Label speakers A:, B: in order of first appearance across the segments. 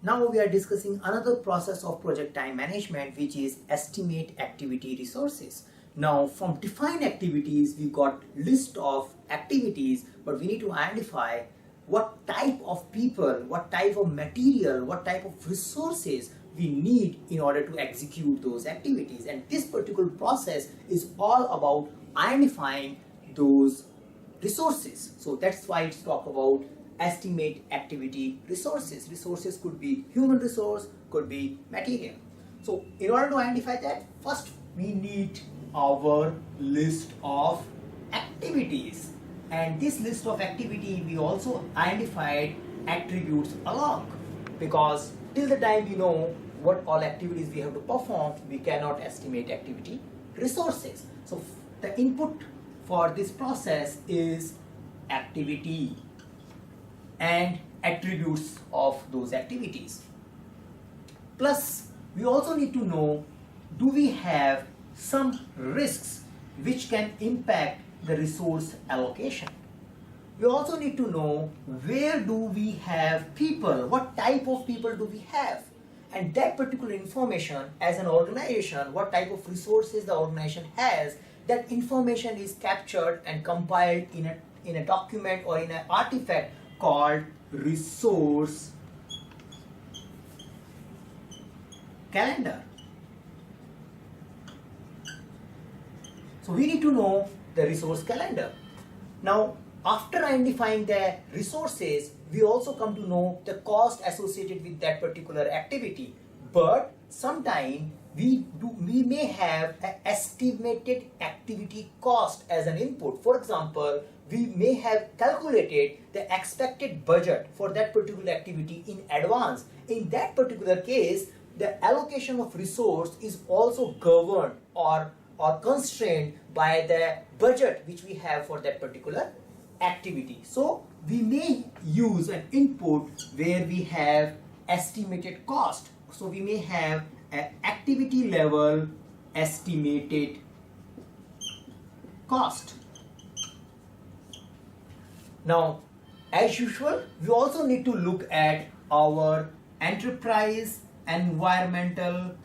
A: Now we are discussing another process of project time management, which is estimate activity resources. Now from define activities, we got list of activities, but we need to identify what type of people, what type of material, what type of resources we need in order to execute those activities. And this particular process is all about identifying those resources. So that's why it's talk about estimate activity resources. Resources could be human resource, could be material. So in order to identify that, first we need our list of activities, and this list of activity we also identified attributes along, because till the time we know what all activities we have to perform, we cannot estimate activity resources. So the input for this process is activity and attributes of those activities. Plus, we also need to know, do we have some risks which can impact the resource allocation? We also need to know, where do we have people, what type of people do we have, and that particular information as an organization, what type of resources the organization has, that information is captured and compiled in a document or in an artifact called resource calendar. So we need to know the resource calendar. Now, after identifying the resources, we also come to know the cost associated with that particular activity. But sometimes we may have an estimated activity cost as an input. For example, we may have calculated the expected budget for that particular activity in advance. In that particular case, the allocation of resource is also governed or constrained by the budget which we have for that particular activity. So we may use an input where we have estimated cost. So we may have an activity level estimated cost. Now, as usual, we also need to look at our enterprise environmental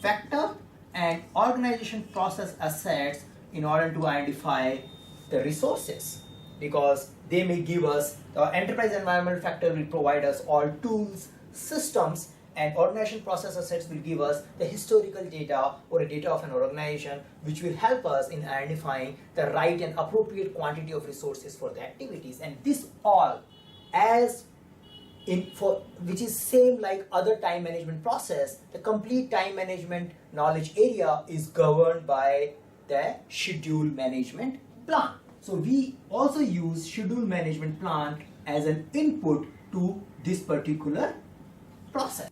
A: factor and organization process assets in order to identify the resources, because they may give us, the enterprise environmental factor will provide us all tools, systems, and organization process assets will give us the historical data or a data of an organization, which will help us in identifying the right and appropriate quantity of resources for the activities. And this all which is same like other time management process, the complete time management knowledge area is governed by the schedule management plan. So we also use schedule management plan as an input to this particular process.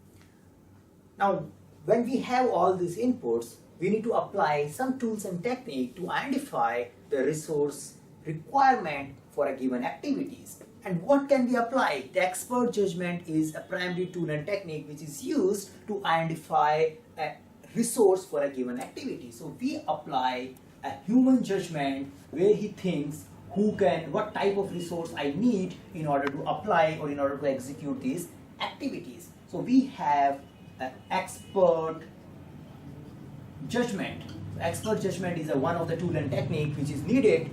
A: Now, when we have all these inputs, we need to apply some tools and technique to identify the resource requirement for a given activities. And what can be applied? The expert judgment is a primary tool and technique which is used to identify a resource for a given activity. So we apply a human judgment where he thinks what type of resource I need in order to apply or in order to execute these activities. So we have an expert judgment. Expert judgment is one of the tool and technique which is needed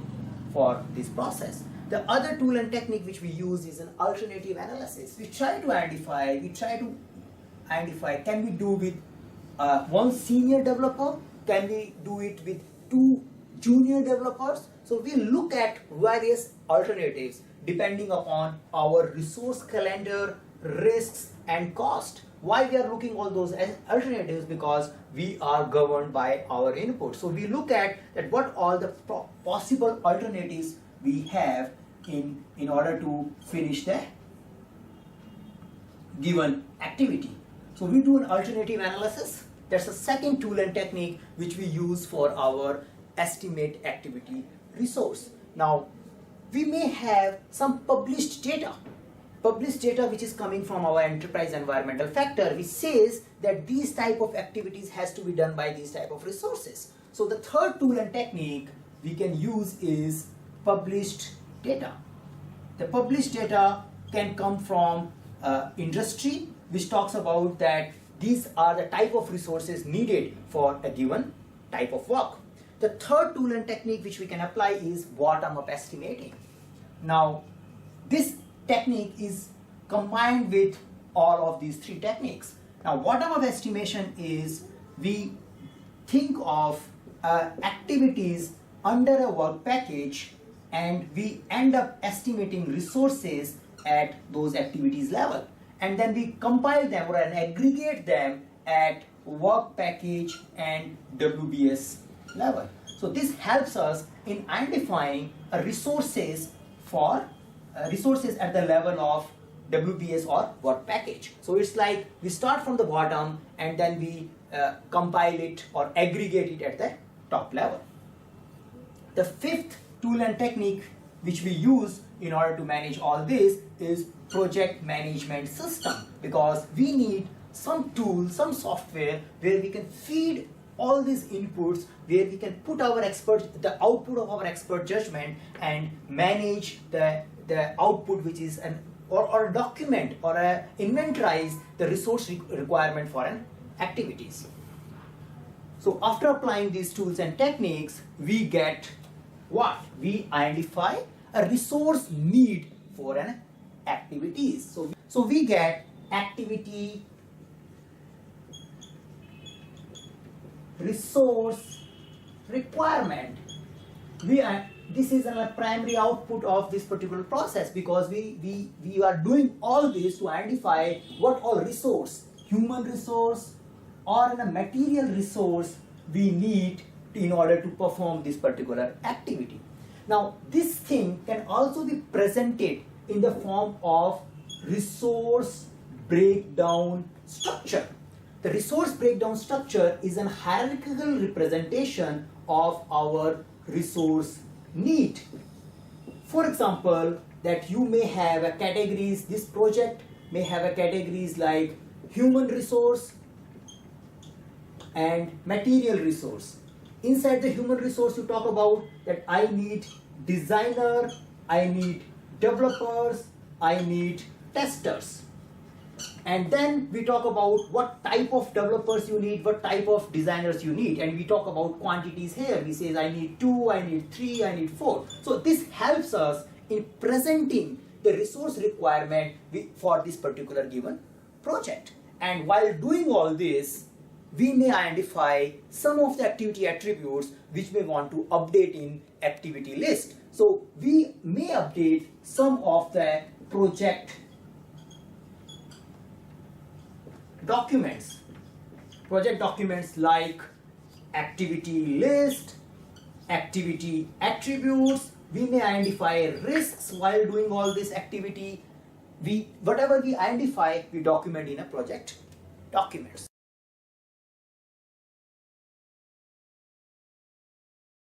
A: for this process. The other tool and technique which we use is an alternative analysis. We try to identify, can we do with one senior developer? Can we do it with two junior developers? So we look at various alternatives depending upon our resource calendar, risks, and cost. Why we are looking all those alternatives? Because we are governed by our input. So we look at that what all the possible alternatives we have in order to finish the given activity. So we do an alternative analysis. That's the second tool and technique which we use for our estimate activity resource. Now, we may have some published data which is coming from our enterprise environmental factor, which says that these type of activities has to be done by these type of resources. So the third tool and technique we can use is published data. The published data can come from industry, which talks about that these are the type of resources needed for a given type of work. The third tool and technique which we can apply is bottom-up estimating. Now, this technique is combined with all of these three techniques. Now, bottom-up estimation is we think of activities under a work package and we end up estimating resources at those activities level, and then we compile them or aggregate them at work package and WBS level. So this helps us in identifying resources for resources at the level of WBS or work package. So it's like we start from the bottom and then we compile it or aggregate it at the top level. The fifth tool and technique which we use in order to manage all this is project management system, because we need some tool, some software where we can feed all these inputs, where we can put our the output of our expert judgment and manage the output, which is or document or inventorize the resource requirement for an activities. So after applying these tools and techniques, we get what? We identify a resource need for an activities. So we get activity resource requirement. This is a primary output of this particular process, because we are doing all this to identify what all resource, human resource or a material resource we need in order to perform this particular activity. Now this thing can also be presented in the form of resource breakdown structure. The resource breakdown structure is a hierarchical representation of our resource need. For example, that you may have a categories, this project may have a categories like human resource and material resource. Inside the human resource, you talk about that I need designer, I need developers, I need testers. And then we talk about what type of developers you need, what type of designers you need, and we talk about quantities here. We say I need 2, I need 3, I need 4. So this helps us in presenting the resource requirement for this particular given project. And while doing all this, we may identify some of the activity attributes which we want to update in activity list. So we may update some of the project documents, like activity list, activity attributes. We may identify risks while doing all this activity. Whatever we identify, we document in a project documents.